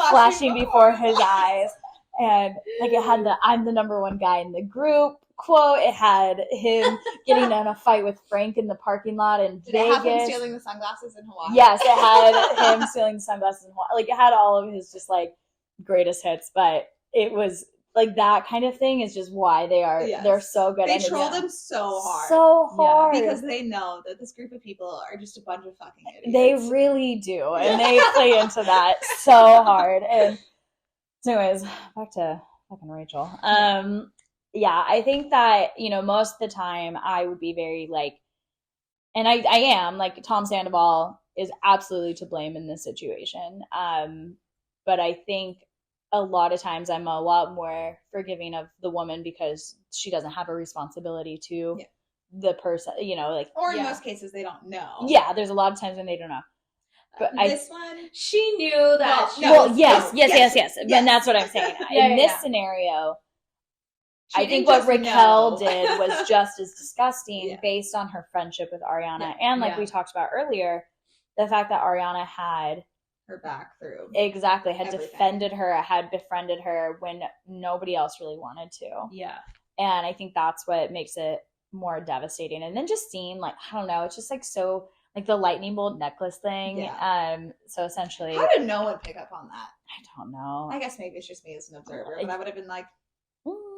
flashing before his eyes. And like it had the "I'm the number one guy in the group" quote. It had him getting in a fight with Frank in the parking lot in Did Vegas. it have him stealing the sunglasses in Hawaii? Yes, it had him stealing the sunglasses in Hawaii. Like it had all of his just like greatest hits, but it was like that kind of thing is just why they're so good. They trolled him so hard. So hard. Because they know that this group of people are just a bunch of fucking idiots. They really do. And they play into that so hard. And so anyways, back to fucking Rachel. Yeah, I think that, you know, most of the time I would be very like, and I am, like Tom Sandoval is absolutely to blame in this situation. But I think a lot of times I'm a lot more forgiving of the woman because she doesn't have a responsibility to the person, you know, like. Or in most cases, they don't know. Yeah, there's a lot of times when they don't know. But this one, she knew that. Yes. And that's what I'm saying. In this scenario, I think what Raquel did was just as disgusting based on her friendship with Ariana. And like we talked about earlier, the fact that Ariana had her back through. Exactly. Had everything. defended her, had befriended her when nobody else really wanted to. Yeah. And I think that's what makes it more devastating. And then just seeing, like, I don't know, it's just like so, like the lightning bolt necklace thing. Yeah. So essentially. How did no one pick up on that? I don't know. I guess maybe it's just me as an observer, but I would have been like,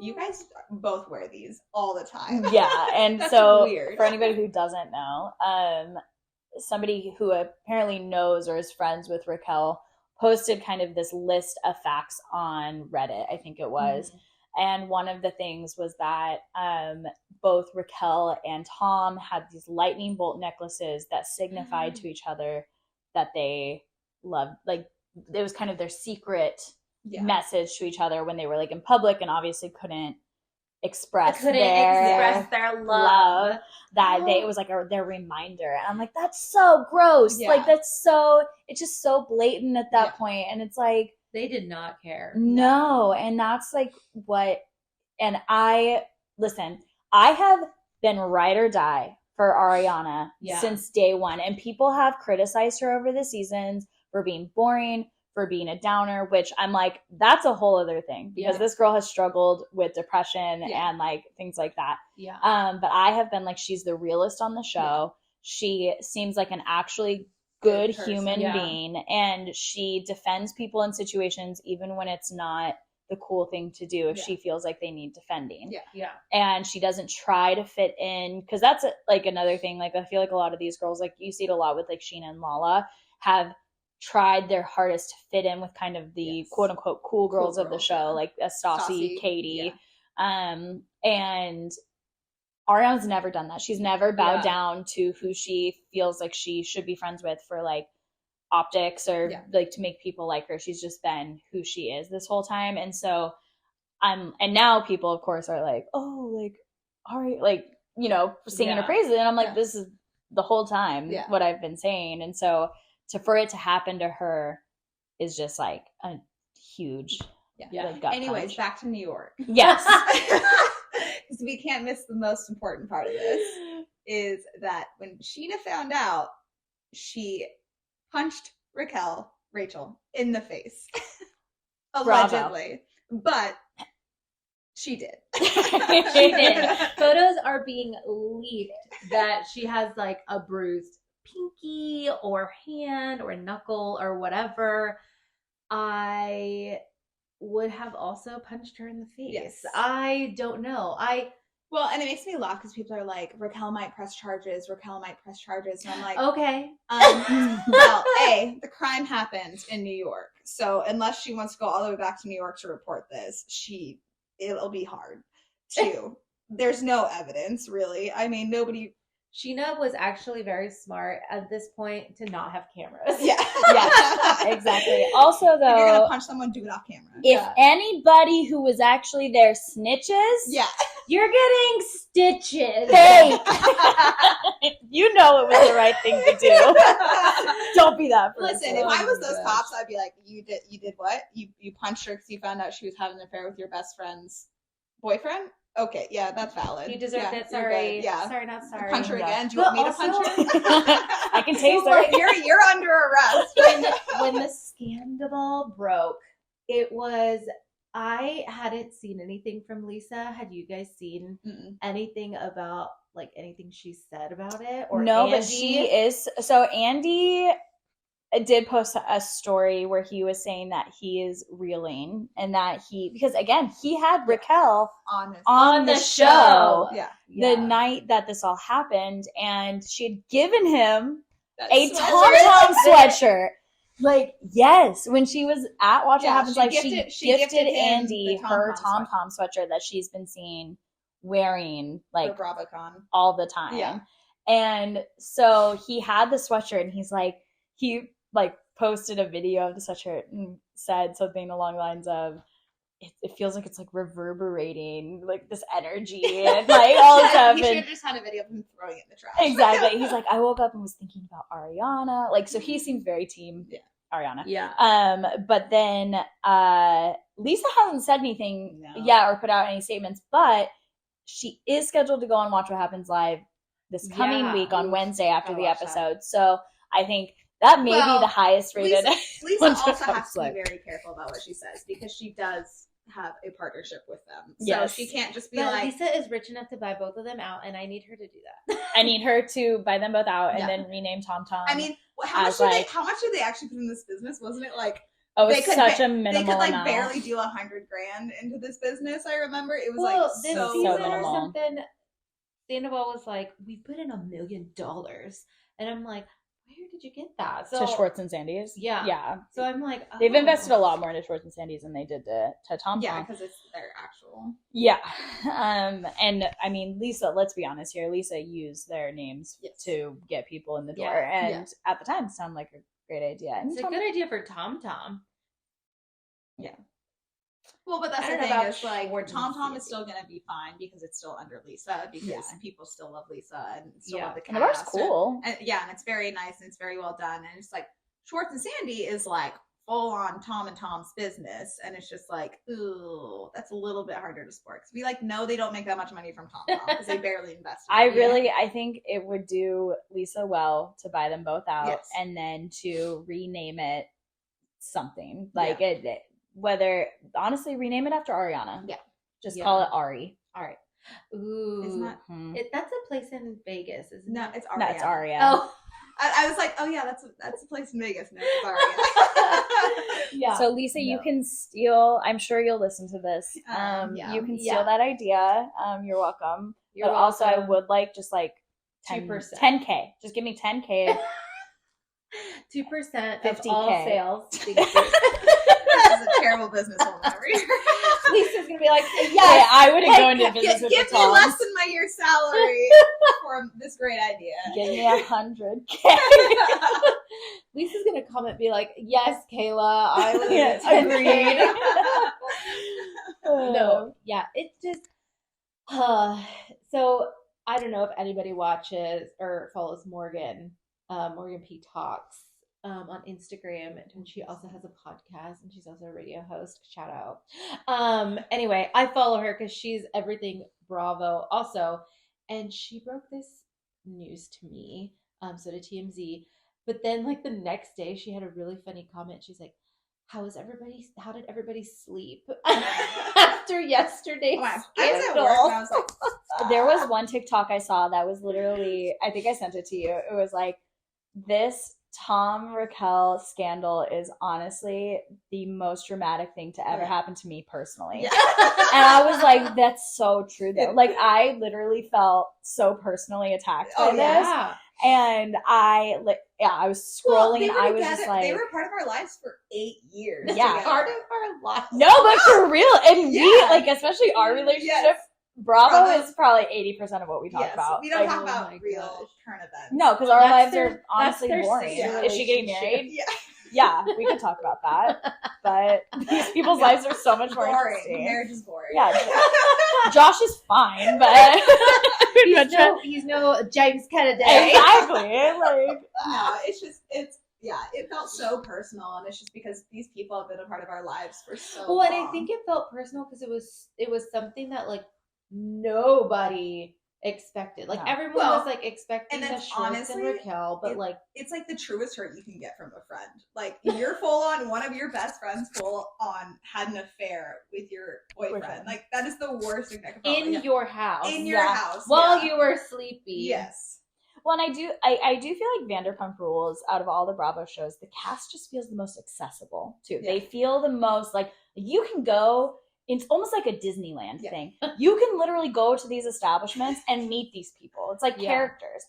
you guys both wear these all the time. Yeah. And so weird. For anybody who doesn't know, somebody who apparently knows or is friends with Raquel posted kind of this list of facts on Reddit, I think it was. Mm-hmm. And one of the things was that both Raquel and Tom had these lightning bolt necklaces that signified to each other that they loved. Like, it was kind of their secret message to each other when they were like in public and obviously couldn't express their love. It was like their reminder. And I'm like, that's so gross. Like, it's just so blatant at that point. And it's like, they did not care. No. And that's like and I have been ride or die for Ariana since day one. And people have criticized her over the seasons for being boring, for being a downer, which I'm like, that's a whole other thing because this girl has struggled with depression and like things like that. Yeah. But I have been like, she's the realest on the show. Yeah. She seems like an actually good human being, and she defends people in situations even when it's not the cool thing to do if she feels like they need defending. Yeah. And she doesn't try to fit in, because that's like another thing. Like, I feel like a lot of these girls, like you see it a lot with like Sheena and Lala, have tried their hardest to fit in with kind of the quote unquote cool girls of the show, like Stassi, Katie. And Ariana's never done that. She's never bowed down to who she feels like she should be friends with for like optics or like to make people like her. She's just been who she is this whole time. And so and now people, of course, are like, oh, like, all right, like, you know, singing her Yeah. praises. And I'm like, Yeah. this is the whole time Yeah. what I've been saying. And so for it to happen to her is just like a huge like, gut Anyways, punch. back to New York. Yes. Because we can't miss the most important part of this is that when Sheena found out, she punched Rachel in the face. Allegedly. But she did. She did. Photos are being leaked that she has like a bruised pinky or hand or knuckle or whatever. I would have also punched her in the face. Yes. I don't know. Well, and it makes me laugh because people are like, Raquel might press charges. And I'm like, Okay. well, A, the crime happened in New York. So unless she wants to go all the way back to New York to report this, it'll be hard. 2, there's no evidence, really. I mean, nobody... Sheena was actually very smart at this point to not have cameras. Yeah. Yes, exactly. Also, If you're going though, to punch someone, do it off camera. if anybody who was actually there snitches, Yeah. You're getting stitches. hey, you know it was the right thing to do. Don't be that person. Listen, if I was my those gosh. cops, I'd be like, you did what? You punched her because you found out she was having an affair with your best friend's boyfriend? Okay, yeah, that's valid. You deserved Yeah, it. you're Sorry. good. Yeah. Sorry, not sorry. Punch her Yeah. again. Do you want me to But punch her? I can taste her. You're under arrest. when the scandal broke, it was, I hadn't seen anything from Lisa. Had you guys seen Mm-mm. anything about like anything she said about it? Or No, but Andy? she is. So Andy did post a story where he was saying that he is reeling and that because again, he had Raquel Honest. on the show Yeah. the night that this all happened, and she had given him That a sweater. Tom Tom sweatshirt. Like, yes, when she was at Watch What Yeah, Happens, she like gifted- she she gifted gifted him Andy the Tom her Tom Tom Tom sweatshirt that she's been seen wearing like For BravoCon. all the time. Yeah. And so he had the sweatshirt, and he posted a video of the sweatshirt and said something along the lines of, it feels like it's like reverberating like this energy and like all this stuff. You should And have just had a video of him throwing it in the trash. exactly. He's like, I woke up and was thinking about Ariana. Like, so he seems very team Ariana. Yeah. But then Lisa hasn't said anything No. yet or put out any statements, but she is scheduled to go on Watch What Happens Live this coming Yeah. week on Wednesday after Gotta the watch that. episode. So I think that may Well, be the highest rated. Lisa Watch What also has Happens to be Live. very careful about what she says because she does have a partnership with them. So Yes. she can't just be But like, Lisa is rich enough to buy both of them out, and I need her to do that. I need her to buy them both out and Yeah. then rename Tom Tom. I mean, how much as, did like- how much did they actually put in this business? Wasn't it like oh, they it's could such ba- a minimal they could like amount. barely do $100,000 into this business? I remember it was Well, like this so season or minimal. something, Sandoval was like, we put in $1 million. And I'm like, where did you get that? So to Schwartz and Sandy's. Yeah. Yeah. So I'm like, They've oh. invested a lot more into Schwartz and Sandy's than they did to Tom yeah, Tom. because it's their actual. Yeah. And I mean, Lisa, let's be honest here. Lisa used their names Yes. to get people in the door. Yeah. And at the time, it sounded like a great idea. And It's a Tom- good idea for Tom Tom. Well, but that's I the don't know thing about is like Schwartz and Tom Tom Sandy. is still gonna be fine because it's still under Lisa because Yeah. people still love Lisa and still Yeah. love the cast. and the bar's cool. And it's very nice and it's very well done. And it's like Schwartz and Sandy is like full on Tom and Tom's business, and it's just like, ooh, that's a little bit harder to support because we like know they don't make that much money from Tom Tom because they barely invest. I think it would do Lisa well to buy them both out Yes. and then to rename it something. Like whether honestly rename it after Ariana. Yeah. Just Yeah. call it Ari. All right, Ooh. Isn't that- Mhm. That's a place in Vegas, isn't no, it? it's Ariana. No, it's Aria. Oh. I was like, oh yeah, that's a place in Vegas. No, it's Ariana. Yeah. So Lisa, you No. can steal. I'm sure you'll listen to this. Yeah. You can Yeah. steal that idea. You're welcome. You're but also, I welcome. would like just like 2%. 10K. Just give me 10K. 2% of 50K. all sales. This is a terrible business over here. Lisa's gonna be like, Yeah, I wouldn't go into business with Give the me Toms. less than my year's salary for this great idea. Give me 100K. Lisa's gonna comment, be like, yes, Kayla, I was Yeah, at 10K." agreed. No, yeah, it's just so I don't know if anybody watches or follows Morgan P Talks on Instagram, and she also has a podcast, and she's also a radio host. Shout out. Anyway, I follow her because she's everything Bravo also, and she broke this news to me. So to TMZ, but then like the next day, she had a really funny comment. She's like, how did everybody sleep after yesterday's I was scandal? at work and I was like, There was one TikTok I saw that was literally, I think I sent it to you. It was like, this Tom Raquel scandal is honestly the most dramatic thing to ever happen to me personally. Yeah. And I was like, that's so true though. Like, I literally felt so personally attacked by this. Yeah. And I was scrolling and I was just like, they were part of our lives for 8 years. Yeah. together. Part of our lives. no, but for real. And we, Yeah. like, especially our relationship, Yes. Bravo is probably 80% of what we talk Yes, about. we don't Like, talk oh about my real gosh. current events. no, because our That's lives their- are honestly that's their boring. sister Is she getting relationship. married? Yeah. Yeah, we could talk about that. But these people's lives are so much more Boring. interesting. Marriage is boring. Yeah. Josh is fine, but He's no James Kennedy. exactly. Like, No, it felt so personal, and it's just because these people have been a part of our lives for so Well, long. and I think it felt personal because it was something that like nobody expected. Like No. everyone Well, was like expecting and the that's Schwartz honestly- and Raquel, but it- like it's like the truest hurt you can get from a friend. Like, you're full on, one of your best friends full on had an affair with your boyfriend. Like, that is the worst thing that could probably in happen. your house In your Yeah. house. while yeah. you were sleepy. Yes. well, and I do feel like Vanderpump Rules, out of all the Bravo shows, the cast just feels the most accessible too. Yeah. They feel the most like you can go. It's almost like a Disneyland Yeah. thing. You can literally go to these establishments and meet these people. It's like Yeah. characters.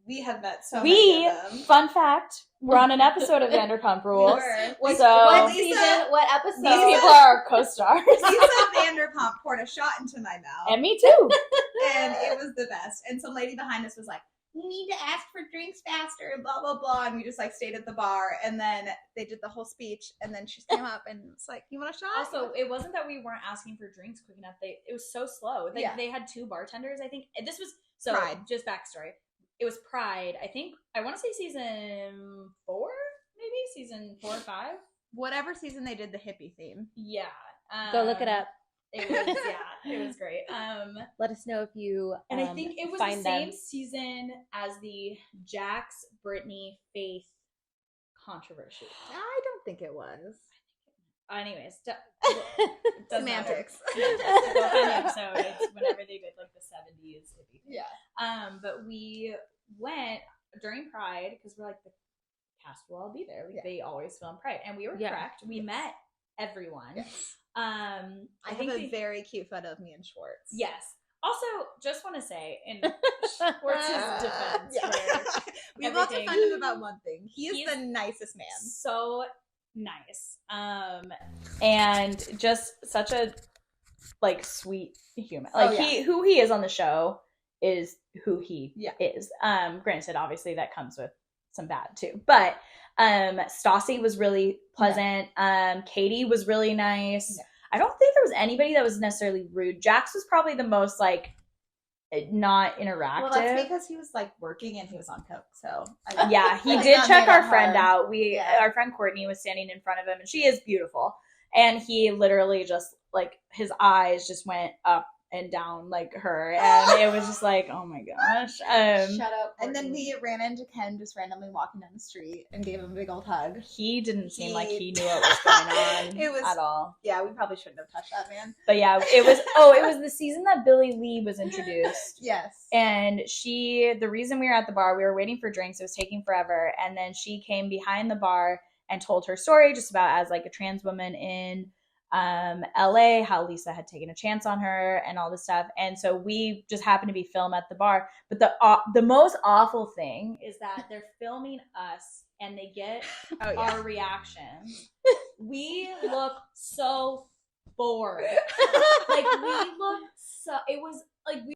We have met so We, many of them. fun fact, we're on an episode of Vanderpump Rules. were. What, So- what Lisa- season? What episode? These people are our co-stars. Lisa Vanderpump poured a shot into my mouth, And me too. and it was the best. And some lady behind us was like, "You need to ask for drinks faster," and blah blah blah. And we just like stayed at the bar, and then they did the whole speech, and then she came up and was like, "You want a shot?" Also, it wasn't that we weren't asking for drinks quick enough. It was so slow. Yeah. They had 2 bartenders, I think. This was Pride. Just backstory. It was Pride. I think I want to say season 4, maybe season 4 or 5. whatever season they did the hippie theme. Yeah. Go look it up. It was it was great. Let us know if you And I think it was find the same them. season as the Jax, Brittany, Faith controversy. I don't think it was. Anyways, doesn't Semantics. matter. Go find the episode. It's whenever they did like the 70s hippie. Yeah. But we went during Pride because we're like, the cast will all be there. Like, Yeah. they always film Pride, and we were Yeah. correct. We met everyone. Yes. I I think have a very cute photo of me and Schwartz. yes. Also, just want to say in Schwartz's defense, Yeah. for We both everything. defend him about one thing. He is He's- the nicest man. so nice, and just such a like sweet human. Like, Oh, yeah. who he is on the show is who he Yeah. is. Granted, obviously that comes with some bad too, but Stassi was really pleasant. Katie was really nice. Yeah. I don't think there was anybody that was necessarily rude. Jax was probably the most like not interactive. Well, that's because he was like working and he was on coke. So I Yeah, he I did not check made our it friend hard. out. Yeah. Our friend Courtney was standing in front of him, and she is beautiful. And he literally just like his eyes just went up and down like her, and it was just like, oh my gosh. Shout out. And then Courtney. we ran into Ken just randomly walking down the street and gave him a big old hug. He didn't seem like He- he knew what was going on It was- at all. Yeah, we probably shouldn't have touched that man. But yeah, it was the season that Billie Lee was introduced. Yes. And the reason we were at the bar, we were waiting for drinks. It was taking forever. And then she came behind the bar and told her story just about as like a trans woman in LA, how Lisa had taken a chance on her and all this stuff. And so we just happened to be filmed at the bar. But the most awful thing is that they're filming us and they get Oh yeah. our reactions. We look so bored. Like, we look so, it was like we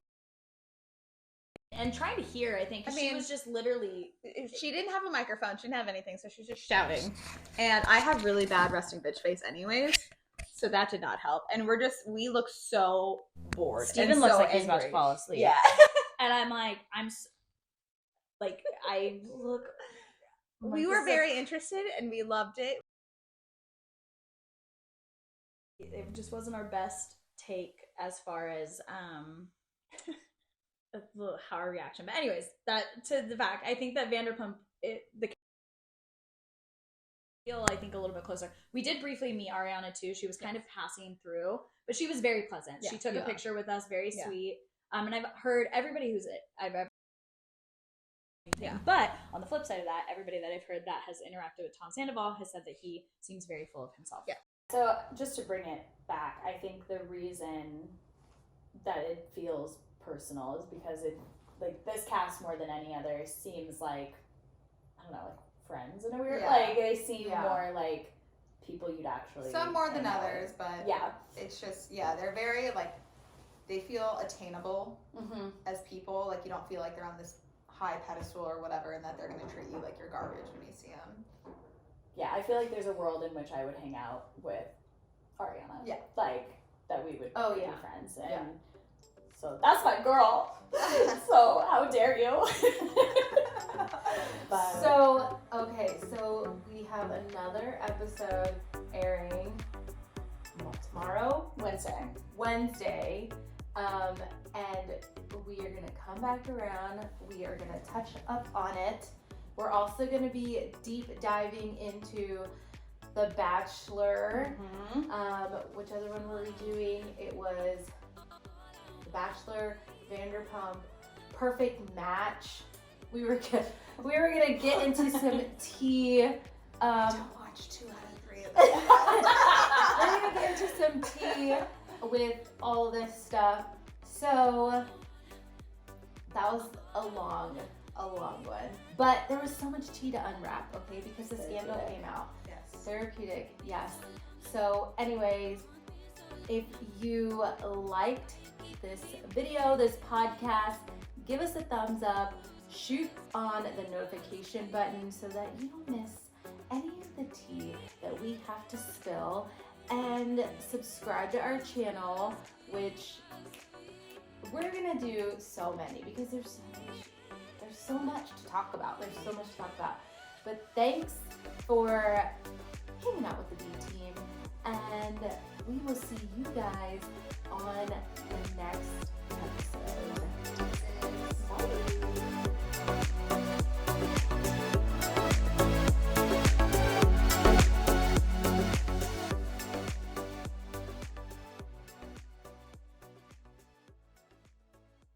and trying to hear, I think, 'cause she mean, was just literally She didn't have a microphone. She didn't have anything, so she was just shouting. And I have really bad resting bitch face anyways. So that did not help. And we look so bored. Steven and looks so like he's about to angry. fall asleep. Yeah. And I'm like, I look. We were very interested and we loved it. It just wasn't our best take as far as our reaction. But anyways, that to the fact, I think that Vanderpump, I think a little bit closer. We did briefly meet Ariana too. She was kind of passing through, but she was very pleasant. Yeah. She took a picture with us, very Yeah. sweet. And I've heard everybody I've ever. Yeah. But on the flip side of that, everybody that I've heard that has interacted with Tom Sandoval has said that he seems very full of himself. Yeah. So just to bring it back, I think the reason that it feels personal is because this cast more than any other seems like, I don't know, like friends in a weird, they seem more like people you'd actually. Some more than others, but yeah, it's just, they're very, they feel attainable as people. Like, you don't feel like they're on this high pedestal or whatever, and that they're going to treat you like you're garbage when you see them. Yeah, I feel like there's a world in which I would hang out with Ariana. Yeah. That we would be friends. And so that's my girl. So how dare you? So we have another episode airing tomorrow, Wednesday, and we are gonna come back around. We are gonna touch up on it. We're also gonna be deep diving into The Bachelor. Which other one were we doing? It was The Bachelor, Vanderpump, Perfect Match. We were gonna get into some tea. Don't watch 2 out of 3 of them. We're gonna get into some tea with all this stuff. So that was a long one. But there was so much tea to unwrap, okay? Because the scandal came out. Yes. Therapeutic, yes. So anyways, if you liked this video, this podcast, give us a thumbs up, shoot on the notification button so that you don't miss any of the tea that we have to spill, and subscribe to our channel, which we're gonna do so many because there's so much to talk about. But thanks for hanging out with the B team, and we will see you guys on the next episode.